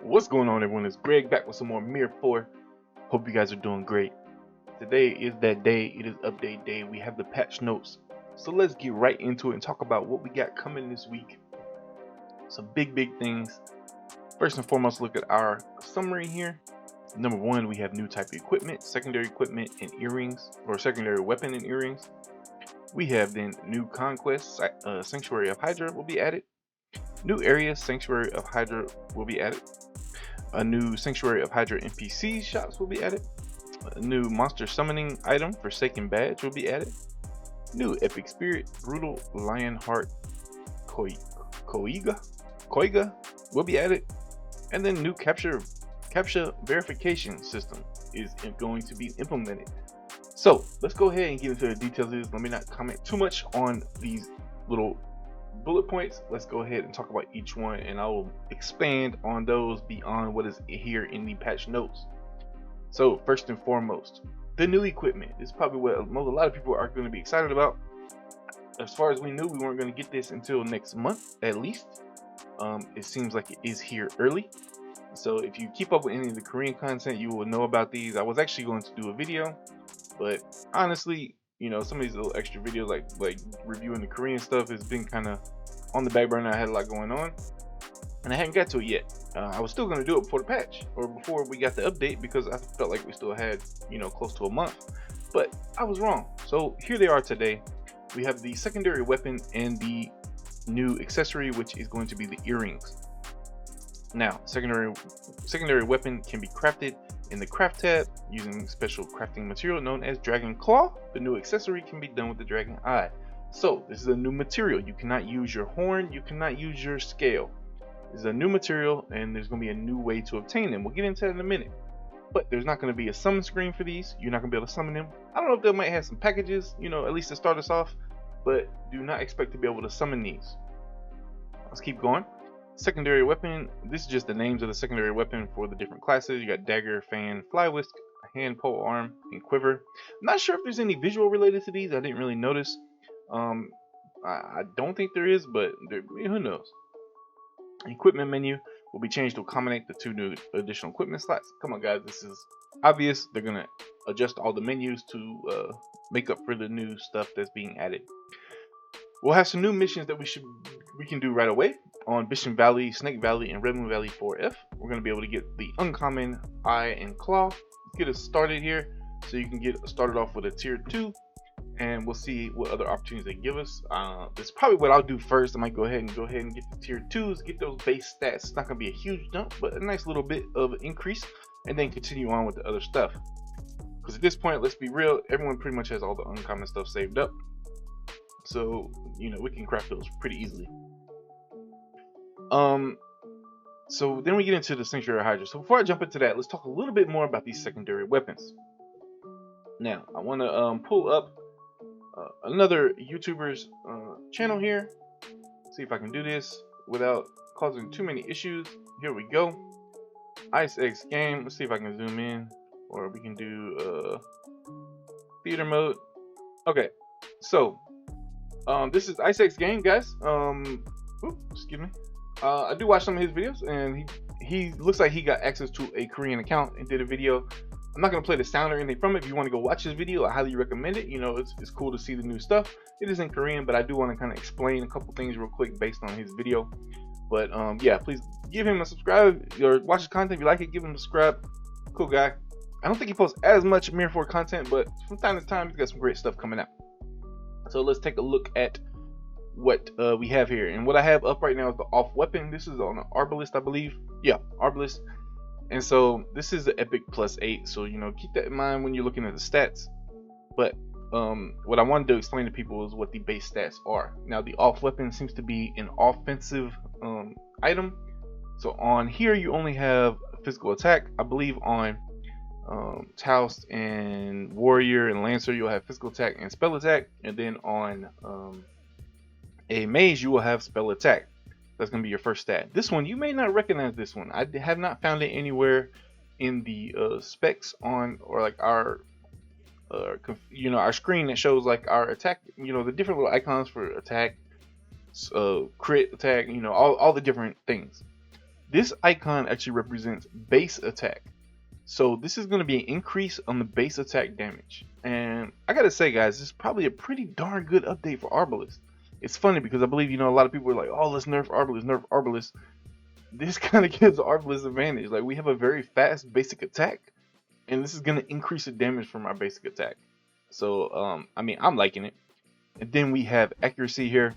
What's going on, everyone? It's Greg back with some more MIR4. Hope you guys are doing great. Today is that day. It is update day. We have the patch notes. So let's get right into it and talk about what we got coming this week. Some big things. First and foremost, look at our summary here. Number one, we have new type of equipment, secondary equipment and earrings, or secondary weapon and earrings. We have then new conquest, Sanctuary of Hydra will be added. New area, Sanctuary of Hydra will be added. A new Sanctuary of Hydra NPC shops will be added. A new monster summoning item, Forsaken Badge, will be added. New epic spirit, Brutal Lionheart Koiga will be added. And then new GACHA verification system is going to be implemented. So let's go ahead and get into the details of this. Let me not comment too much on these little bullet points. Let's go ahead and talk about each one, and I will expand on those beyond what is here in the patch notes. So first and foremost, the new equipment. This is probably what a lot of people are going to be excited about. As far as we knew, we weren't going to get this until next month at least. It seems like it is here early. So if you keep up with any of the Korean content, you will know about these. I was actually going to do a video, but honestly, you know, some of these little extra videos like reviewing the Korean stuff has been kind of on the back burner. I had a lot going on and I hadn't got to it yet. I was still going to do it before the patch or before we got the update because I felt like we still had, you know, close to a month, but I was wrong. So here they are today. We have the secondary weapon and the new accessory, which is going to be the earrings. Now, secondary weapon can be crafted in the craft tab using special crafting material known as Dragon Claw. The new accessory can be done with the Dragon Eye. So this is a new material. You cannot use your horn, you cannot use your scale. This is a new material and there's going to be a new way to obtain them. We'll get into that in a minute. But there's not going to be a summon screen for these. You're not going to be able to summon them. I don't know if they might have some packages, you know, at least to start us off, but do not expect to be able to summon these. Let's keep going. Secondary weapon, this is just the names of the secondary weapon for the different classes. You got dagger, fan, fly whisk, hand, pole arm, and quiver. I'm not sure if there's any visual related to these. I didn't really notice. I don't think there is, but who knows. Equipment menu will be changed to accommodate the 2 new additional equipment slots. Come on guys, this is obvious. They're gonna adjust all the menus to make up for the new stuff that's being added. We'll have some new missions that we can do right away on Bishop Valley, Snake Valley, and Red Moon Valley 4F. We're going to be able to get the uncommon Eye and Claw. Get us started here so you can get started off with a tier 2, and we'll see what other opportunities they give us. That's probably what I'll do first. I might go ahead and get the tier 2s, get those base stats. It's not going to be a huge jump, but a nice little bit of increase, and then continue on with the other stuff. Because at this point, let's be real, everyone pretty much has all the uncommon stuff saved up. So, you know, we can craft those pretty easily. So then we get into the Sanctuary of Hydra. So before I jump into that, let's talk a little bit more about these secondary weapons. Now, I want to pull up another YouTuber's channel here. See if I can do this without causing too many issues. Here we go. IceX game. Let's see if I can zoom in, or we can do theater mode. Okay, so this is IceX game, guys. Excuse me. I do watch some of his videos, and he looks like he got access to a Korean account and did a video. I'm not gonna play the sound or anything from it. If you want to go watch his video, I highly recommend it. You know, it's cool to see the new stuff. It is in Korean, but I do want to kind of explain a couple things real quick based on his video. But yeah, please give him a subscribe or watch his content. If you like it, give him a subscribe. Cool guy. I don't think he posts as much MIR4 content, but from time to time he's got some great stuff coming out. So let's take a look at what we have here, and what I have up right now is the off weapon. This is on an Arbalist, I believe. Yeah, Arbalist. And so this is the epic +8, so you know, keep that in mind when you're looking at the stats. But what I wanted to explain to people is what the base stats are. Now the off weapon seems to be an offensive item, so on here you only have physical attack. I believe on Taust and Warrior and Lancer you'll have physical attack and spell attack, and then on a mage you will have spell attack. That's going to be your first stat. This one you may not recognize. This one I have not found it anywhere in the specs on, or like our you know, our screen that shows like our attack, you know, the different little icons for attack, crit attack, you know, all the different things. This icon actually represents base attack. So this is going to be an increase on the base attack damage. And I gotta say, guys, this is probably a pretty darn good update for Arbalest. It's funny because I believe, a lot of people are like, oh, let's nerf Arbalest, nerf Arbalest. This kind of gives Arbalest advantage. Like, we have a very fast basic attack, and this is going to increase the damage from our basic attack. So, I mean, I'm liking it. And then we have accuracy here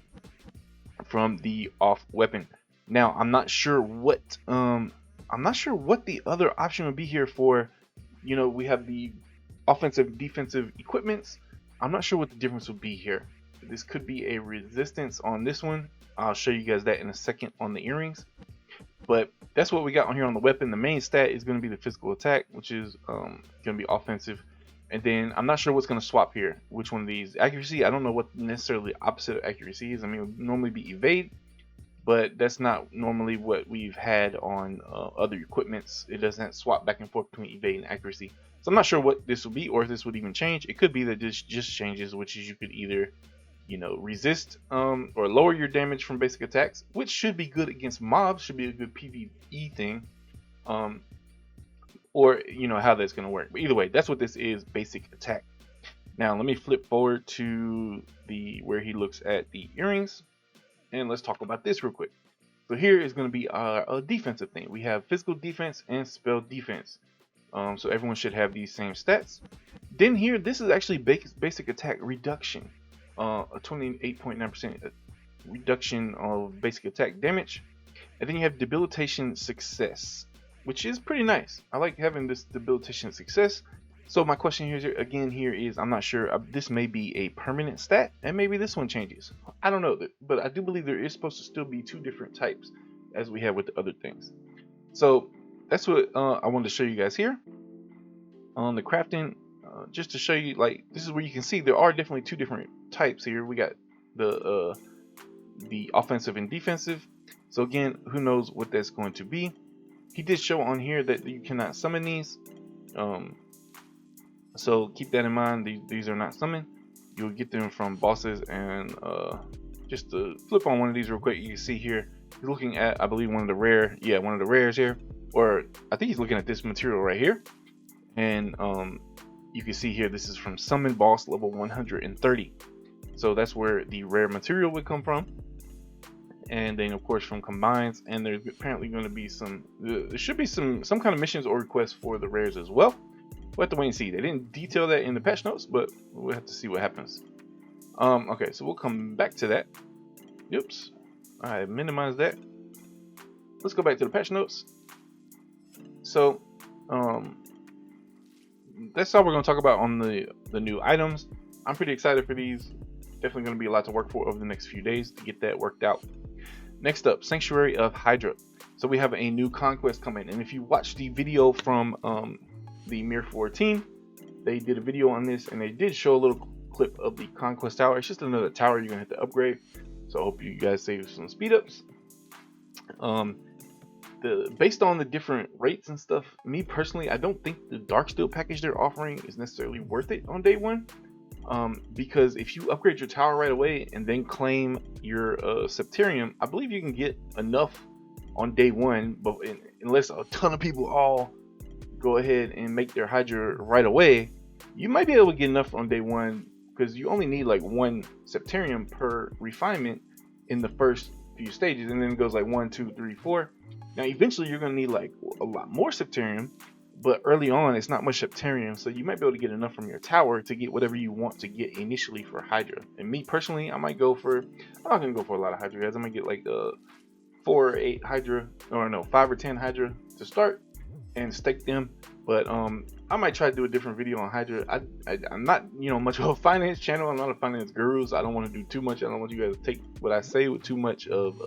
from the off weapon. Now, I'm not sure what the other option would be here for. We have the offensive, defensive equipments. I'm not sure what the difference would be here. This could be a resistance on this one. I'll show you guys that in a second on the earrings. But that's what we got on here on the weapon. The main stat is going to be the physical attack, which is going to be offensive. And then I'm not sure what's going to swap here. Which one of these? Accuracy, I don't know what necessarily opposite of accuracy is. I mean, it would normally be evade, but that's not normally what we've had on other equipments. It doesn't swap back and forth between evade and accuracy. So I'm not sure what this will be, or if this would even change. It could be that this just changes, which is you could either resist or lower your damage from basic attacks, which should be good against mobs, should be a good PvE thing, or how that's going to work. But either way, that's what this is, basic attack. Now let me flip forward to where he looks at the earrings, and let's talk about this real quick. So here is going to be our defensive thing. We have physical defense and spell defense, so everyone should have these same stats. Then here, this is actually basic attack reduction. A 28.9% reduction of basic attack damage. And then you have debilitation success, which is pretty nice. I like having this debilitation success. So my question here again is, I'm not sure, this may be a permanent stat, and maybe this one changes. I don't know, but I do believe there is supposed to still be two different types as we have with the other things. So that's what I wanted to show you guys here on the crafting. Just to show you, like, this is where you can see there are definitely two different types here. We got the offensive and defensive. So again, who knows what that's going to be. He did show on here that you cannot summon these, so keep that in mind. These are not summoned. You'll get them from bosses. And just to flip on one of these real quick, you can see here he's looking at, I believe, one of the rares here, or I think he's looking at this material right here. And you can see here, this is from Summon Boss level 130. So that's where the rare material would come from. And then of course from combines, and there's apparently going to be there should be some kind of missions or requests for the rares as well. We'll have to wait and see. They didn't detail that in the patch notes, but we'll have to see what happens. Okay, so we'll come back to that. Oops, I minimized that. Let's go back to the patch notes. So that's all we're going to talk about on the new items. I'm pretty excited for these. Definitely going to be a lot to work for over the next few days to get that worked out. Next up, Sanctuary of Hydra. So we have a new conquest coming, and if you watch the video from the MIR4 team, they did a video on this, and they did show a little clip of the conquest tower. It's just another tower you're gonna have to upgrade. So I hope you guys save some speed ups. Based on the different rates and stuff, me personally, I don't think the Darksteel package they're offering is necessarily worth it on day one. Because if you upgrade your tower right away and then claim your Septarium, I believe you can get enough on day one, but unless a ton of people all go ahead and make their Hydra right away, you might be able to get enough on day one, because you only need like one Septarium per refinement in the first few stages, and then it goes like 1, 2, 3, 4. Now eventually you're gonna need like a lot more Septarium, but early on it's not much Septarium, so you might be able to get enough from your tower to get whatever you want to get initially for Hydra. And me personally, I'm not gonna go for a lot of Hydra guys. I'm gonna get like 4 or 8 Hydra, or no, 5 or 10 Hydra to start and stake them. But I might try to do a different video on Hydra. I'm not much of a finance channel. I'm not a finance guru, so I don't want to do too much. I don't want you guys to take what I say with too much of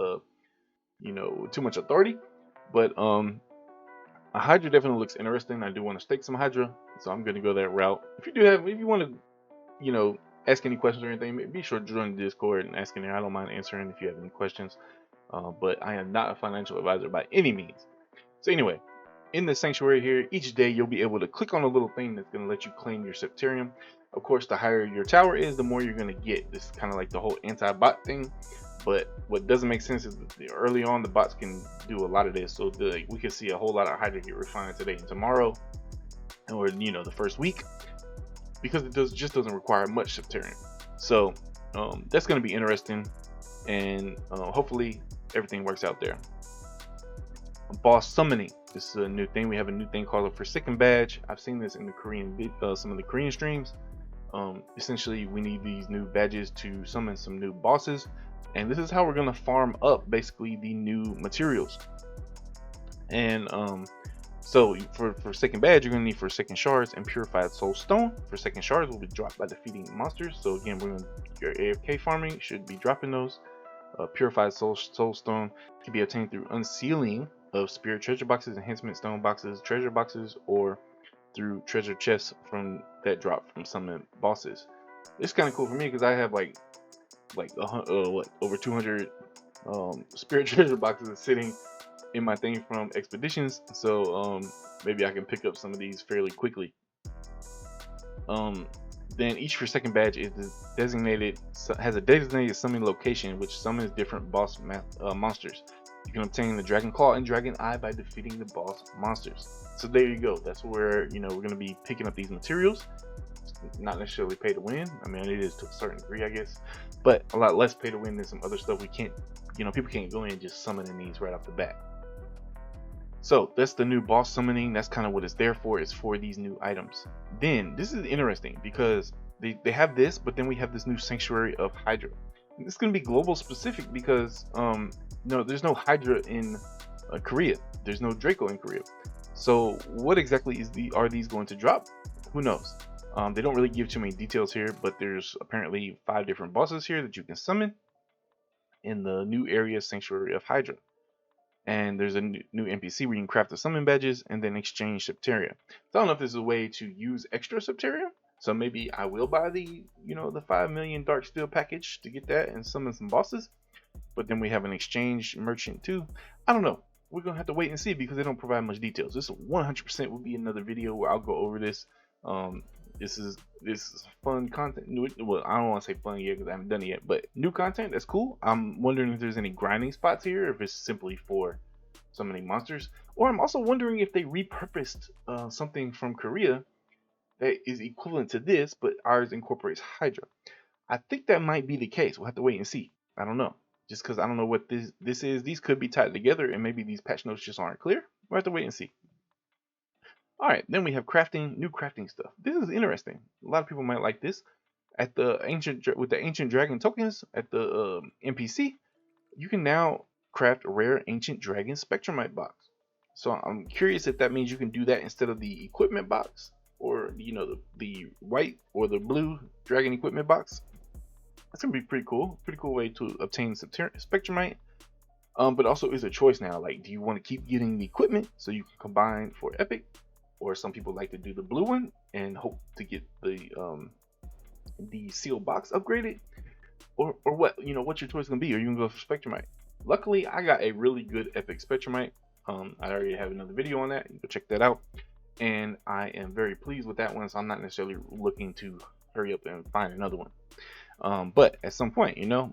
too much authority. But a Hydra definitely looks interesting. I do want to stake some Hydra, so I'm going to go that route. If you want to ask any questions or anything, be sure to join the Discord and ask in there. I don't mind answering if you have any questions. But I am not a financial advisor by any means. So anyway, in the Sanctuary here, each day you'll be able to click on a little thing that's going to let you claim your Septarium. Of course, the higher your tower is, the more you're going to get. This is kind of like the whole anti-bot thing. But what doesn't make sense is that early on the bots can do a lot of this, so we could see a whole lot of Hydra get refined today and tomorrow, or the first week, because it just doesn't require much Septarian. So that's going to be interesting, and hopefully everything works out there. Boss summoning. This is a new thing. We have a new thing called a Forsaken badge. I've seen this in the Korean some of the Korean streams. Essentially, we need these new badges to summon some new bosses, and this is how we're going to farm up basically the new materials. And so for Forsaken badge, you're going to need Forsaken shards and Purified Soul Stone. Forsaken shards will be dropped by defeating monsters. So again, we're going to, your AFK farming should be dropping those. Purified Soul Stone can be obtained through Unsealing of Spirit Treasure Boxes, Enhancement Stone Boxes, Treasure Boxes, or through treasure chests from that drop from some bosses. It's kind of cool for me because I have like over 200 Spirit Treasure Boxes sitting in my thing from expeditions, so maybe I can pick up some of these fairly quickly. Then each Forsaken badge is has a designated summoning location which summons different boss monsters. You can obtain the Dragon Claw and Dragon Eye by defeating the boss monsters. So there you go. That's where we're going to be picking up these materials. It's not necessarily pay to win. I mean, it is to a certain degree, I guess, but a lot less pay to win than some other stuff. We can't, people can't go in and just summoning these right off the bat. So that's the new boss summoning. That's kind of what it's there for. It's for these new items. Then this is interesting because they have this, but then we have this new Sanctuary of Hydra. And it's going to be global specific because no, there's no Hydra in Korea. There's no Draco in Korea. So what exactly are these going to drop? Who knows? They don't really give too many details here, but there's apparently 5 different bosses here that you can summon in the new area Sanctuary of Hydra. And there's a new NPC where you can craft the summon badges and then exchange Septaria. So I don't know if this is a way to use extra Septaria. So maybe I will buy the, the 5 million Dark Steel package to get that and summon some bosses. But then we have an exchange merchant too. I don't know. We're going to have to wait and see because they don't provide much details. This 100% will be another video where I'll go over this. This is fun content. Well, I don't want to say fun yet because I haven't done it yet, but new content, that's cool. I'm wondering if there's any grinding spots here, or if it's simply for summoning monsters. Or I'm also wondering if they repurposed something from Korea that is equivalent to this, but ours incorporates Hydra. I think that might be the case. We'll have to wait and see. I don't know. Just because I don't know what this is. These could be tied together, and maybe these patch notes just aren't clear. We'll have to wait and see. Alright, then we have crafting, new crafting stuff. This is interesting. A lot of people might like this. With the ancient dragon tokens at the NPC, you can now craft a rare ancient dragon spectrumite box. So I'm curious if that means you can do that instead of the equipment box, or the white or the blue dragon equipment box. That's gonna be pretty cool. Pretty cool way to obtain spectrumite. But also is a choice now. Like, do you want to keep getting the equipment so you can combine for epic? Or some people like to do the blue one and hope to get the sealed box upgraded, or what? What's your choice gonna be? Or you can go for spectrumite. Luckily, I got a really good epic spectrumite. I already have another video on that. You can check that out, and I am very pleased with that one. So I'm not necessarily looking to hurry up and find another one. But at some point, we'll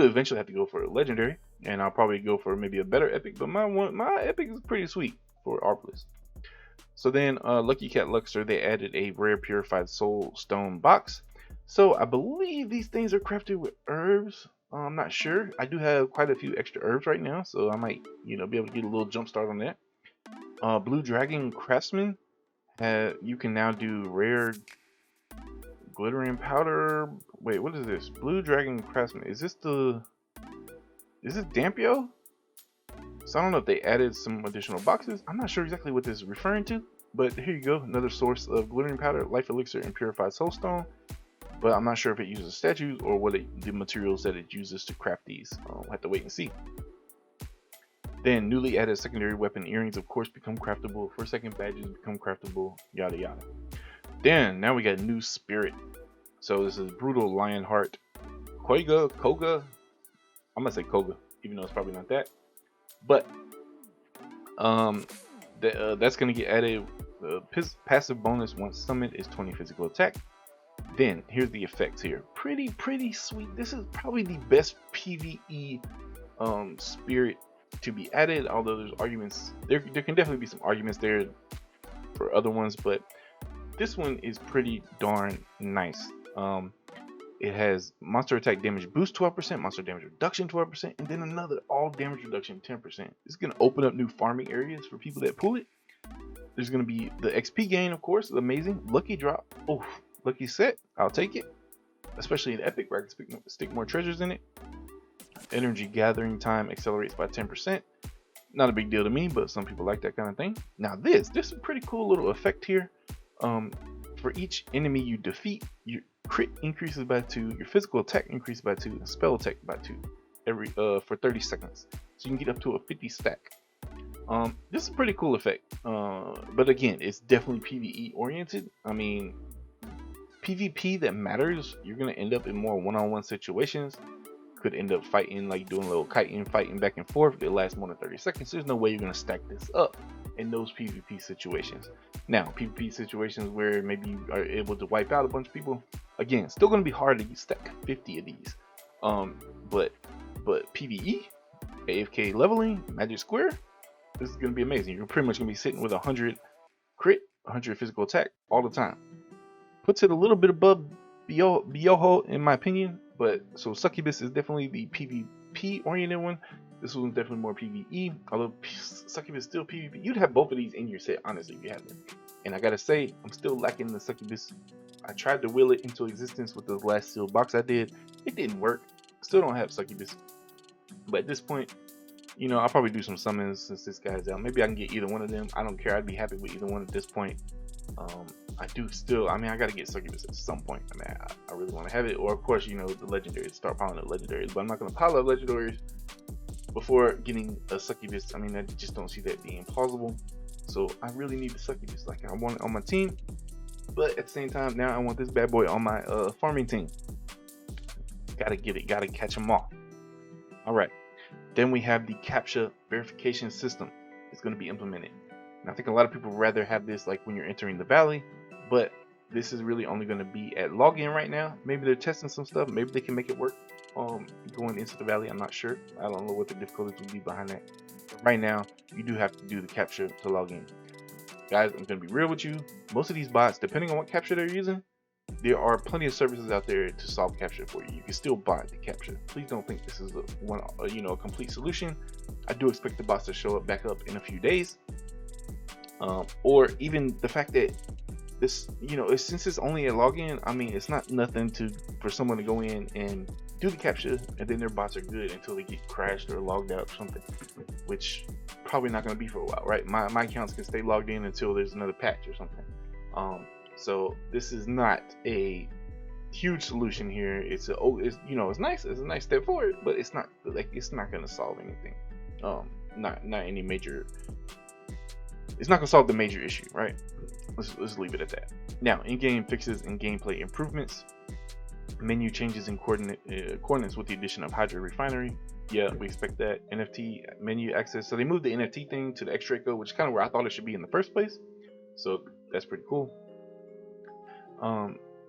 eventually have to go for a legendary, and I'll probably go for maybe a better epic. But my epic is pretty sweet for ARPLess. So then Lucky Cat Luxor, they added a rare Purified Soul Stone box. So I believe these things are crafted with herbs. I'm not sure. I do have quite a few extra herbs right now, so I might be able to get a little jump start on that. Blue Dragon Craftsman, you can now do rare glittering powder. Wait, what is this? Blue Dragon Craftsman. Is this Dampio? So I don't know if they added some additional boxes. I'm not sure exactly what this is referring to, but here you go. Another source of glittering powder, life elixir, and purified soulstone. But I'm not sure if it uses statues or the materials that it uses to craft these. We'll have to wait and see. Then newly added secondary weapon earrings, of course, become craftable. Forsaken badges become craftable. Yada yada. Then now we got new spirit. So this is brutal lion heart. Koga. I'm gonna say Koga, even though it's probably not that. But that's going to get added. Passive bonus once summoned is 20 physical attack. Then here's the effects here. Pretty sweet. This is probably the best PvE spirit to be added, although there's arguments there can definitely be some arguments there for other ones, but this one is pretty darn nice. It has monster attack damage boost 12%, monster damage reduction 12%, and then another all damage reduction 10%. It's going to open up new farming areas for people that pull it. There's going to be the XP gain, of course, amazing. Lucky drop. Oh, lucky set. I'll take it. Especially in Epic, where I can stick more treasures in it. Energy gathering time accelerates by 10%. Not a big deal to me, but some people like that kind of thing. Now this is a pretty cool little effect here. For each enemy you defeat, your crit increases by 2, your physical attack increases by 2, and spell attack by 2 every for 30 seconds. So you can get up to a 50 stack. This is a pretty cool effect. But again, it's definitely PvE oriented. I mean, PvP that matters, you're gonna end up in more one-on-one situations. Could end up fighting, like doing a little kiting, fighting back and forth. It lasts more than 30 seconds. There's no way you're gonna stack this up in those PvP situations. Now, PvP situations where maybe you are able to wipe out a bunch of people, again, still gonna be hard to stack 50 of these. But PvE, AFK leveling, Magic Square, this is gonna be amazing. You're pretty much gonna be sitting with 100 crit, 100 physical attack all the time. Puts it a little bit above Bioho in my opinion, but so Succubus is definitely the PvP oriented one. This one's definitely more PvE, although Succubus is still PvP. You'd have both of these in your set, honestly, if you have them. And I gotta say, I'm still lacking the Succubus. I tried to will it into existence with the last sealed box I did. It didn't work. Still don't have Succubus. But at this point, you know, I'll probably do some summons since this guy's out. Maybe I can get either one of them. I don't care. I'd be happy with either one at this point. I do still, I mean, I gotta get Succubus at some point. I mean, I really want to have it. Or of course, you know, the legendaries, start piling up legendaries. But I'm not gonna pile up legendaries before getting a Succubus. I mean, I just don't see that being plausible. So I really need the Succubus. Like, I want it on my team, but at the same time, now I want this bad boy on my farming team. Gotta get it. Gotta catch them all. All right. Then we have the GACHA verification system. It's going to be implemented. And I think a lot of people would rather have this like when you're entering the valley, but this is really only going to be at login right now. Maybe they're testing some stuff. Maybe they can make it work going into the valley. I'm not sure. I don't know what the difficulties will be behind that. But right now, you do have to do the GACHA to log in. Guys, I'm going to be real with you. Most of these bots, depending on what GACHA they're using, there are plenty of services out there to solve GACHA for you. You can still bot the GACHA. Please don't think this is a complete solution. I do expect the bots to show up back up in a few days, or even the fact that this, since it's only a login. I mean, it's not nothing for someone to go in and do the GACHA and then their bots are good until they get crashed or logged out or something, which probably not going to be for a while, right? My accounts can stay logged in until there's another patch or something. So this is not a huge solution here. It's nice. It's a nice step forward, but it's not going to solve anything. Not any major. It's not going to solve the major issue, right? Let's leave it at that. Now, in-game fixes and gameplay improvements. Menu changes in coordinates with the addition of Hydra Refinery. Yeah, we expect that. NFT menu access. So they moved the NFT thing to the Draco, which is kind of where I thought it should be in the first place. So that's pretty cool.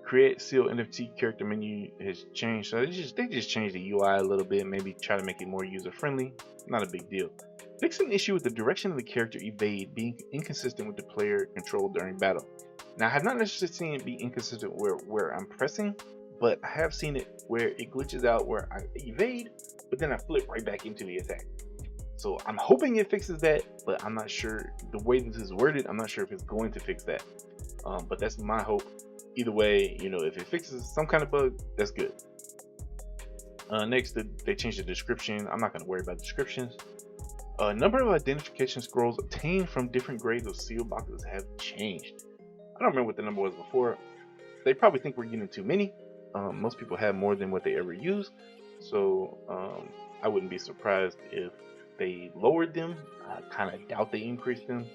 Create seal NFT character menu has changed. So they just changed the UI a little bit, maybe try to make it more user friendly. Not a big deal. Fix an issue with the direction of the character evade being inconsistent with the player control during battle. Now, I have not necessarily seen it be inconsistent where I'm pressing, but I have seen it where it glitches out where I evade, but then I flip right back into the attack. So I'm hoping it fixes that, but I'm not sure. The way this is worded, I'm not sure if it's going to fix that. But that's my hope. Either way, if it fixes some kind of bug, that's good. Next, they changed the description. I'm not going to worry about descriptions. Number of identification scrolls obtained from different grades of sealed boxes have changed. I don't remember what the number was before. They probably think we're getting too many. Most people have more than what they ever use. So I wouldn't be surprised if they lowered them. I kind of doubt they increased them.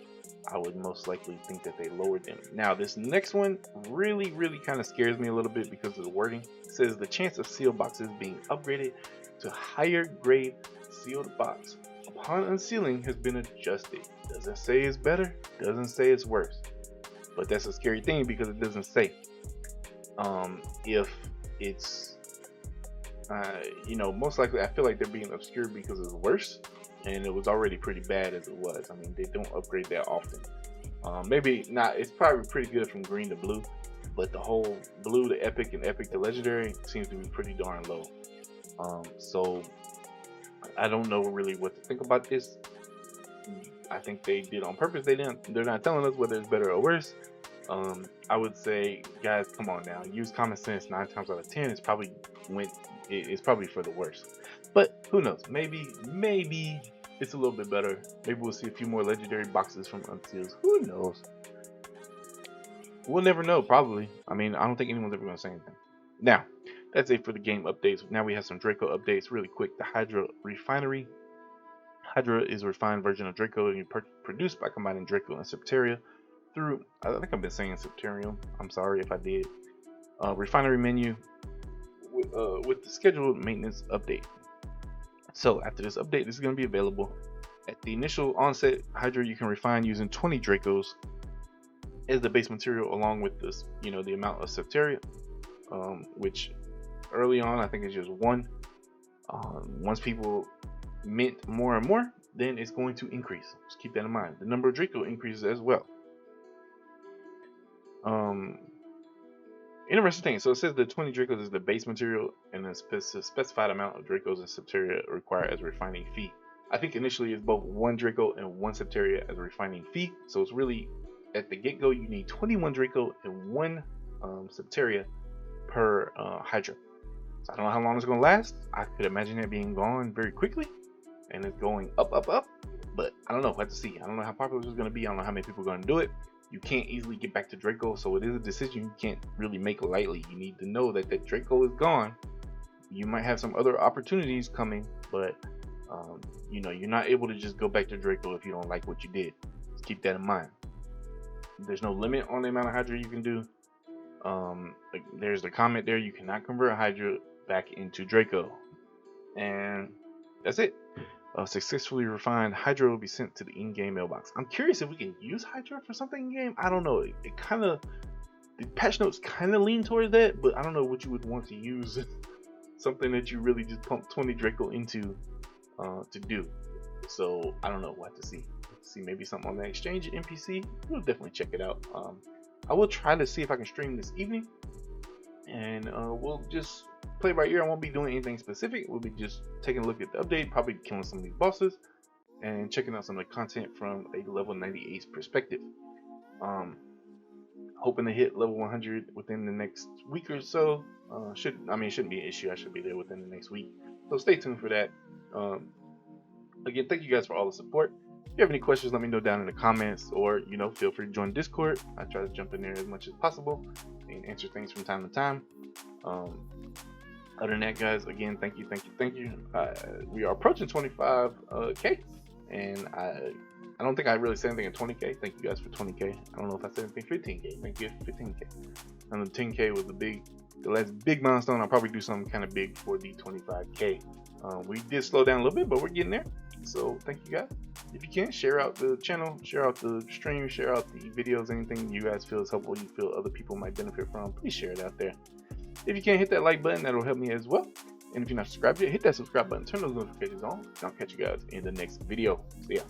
I would most likely think that they lowered them. Now, this next one really kind of scares me a little bit because of the wording. It says the chance of sealed boxes being upgraded to higher grade sealed box upon unsealing has been adjusted. Doesn't say it's better, doesn't say it's worse. But that's a scary thing because it doesn't say. If it's you know, most likely I feel like they're being obscured because it's worse, and it was already pretty bad as it was. I mean, they don't upgrade that often. Maybe not. It's probably pretty good from green to blue, but the whole blue to epic and epic to legendary seems to be pretty darn low. So I don't know really what to think about this. I think they did on purpose. They're not telling us whether it's better or worse. I would say, guys, come on now. Use common sense. 9 times out of 10, it's probably for the worst. But who knows? Maybe it's a little bit better. Maybe we'll see a few more legendary boxes from Unseals. Who knows? We'll never know. Probably. I mean, I don't think anyone's ever going to say anything. Now, that's it for the game updates. Now we have some Draco updates really quick. The Hydra refinery. Hydra is a refined version of Draco and produced by combining Draco and Septeria through, I think I've been saying Septerium. I'm sorry if I did. Refinery menu with the scheduled maintenance update. So after this update, this is going to be available. At the initial onset, Hydra you can refine using 20 Dracos as the base material, along with this, you know, the amount of Septeria, which early on I think is just 1. Once people mint more and more, then it's going to increase. Just keep that in mind. The number of Draco increases as well. Interesting thing. So it says the 20 Dracos is the base material, and a specified amount of Dracos and Septeria required as a refining fee. I think initially it's both 1 Draco and 1 Septeria as a refining fee. So it's really at the get-go you need 21 Draco and 1 Septeria per Hydra. So I don't know how long it's gonna last. I could imagine it being gone very quickly, and it's going up, but I don't know. We'll have to see. I don't know how popular this is gonna be. I don't know how many people are gonna do it. You can't easily get back to Draco, so it is a decision you can't really make lightly. You need to know that that Draco is gone. You might have some other opportunities coming, but you know, you're not able to just go back to Draco if you don't like what you did. Just keep that in mind. There's no limit on the amount of Hydra you can do. Like, there's the comment there, you cannot convert Hydra back into Draco, and that's it. Successfully refined Hydra will be sent to the in-game mailbox. I'm curious if we can use Hydra for something in game. I don't know. It kind of, the patch notes kind of lean towards that, but I don't know what you would want to use something that you really just pump 20 Draco into to do. So I don't know. We'll have to see. Maybe something on the exchange NPC. We'll definitely check it out. I will try to see if I can stream this evening, and we'll just play by ear. I won't be doing anything specific. We'll be just taking a look at the update, probably killing some of these bosses, and checking out some of the content from a level 98 perspective. Hoping to hit level 100 within the next week or so. It shouldn't be an issue. I should be there within the next week. So stay tuned for that. Again, thank you guys for all the support. If you have any questions, let me know down in the comments, or, you know, feel free to join Discord. I try to jump in there as much as possible and answer things from time to time. Other than that, guys, again, thank you. We are approaching 25k, and I don't think I really said anything at 20k. Thank you guys for 20k. I don't know if I said anything 15k. Thank you for 15k. And the 10k was the last big milestone. I'll probably do something kind of big for the 25k. We did slow down a little bit, but we're getting there. So thank you guys. If you can, share out the channel, share out the stream, share out the videos, anything you guys feel is helpful, you feel other people might benefit from, please share it out there. If you can, hit that like button, that'll help me as well. And if you're not subscribed yet, hit that subscribe button, turn those notifications on, and I'll catch you guys in the next video. See ya.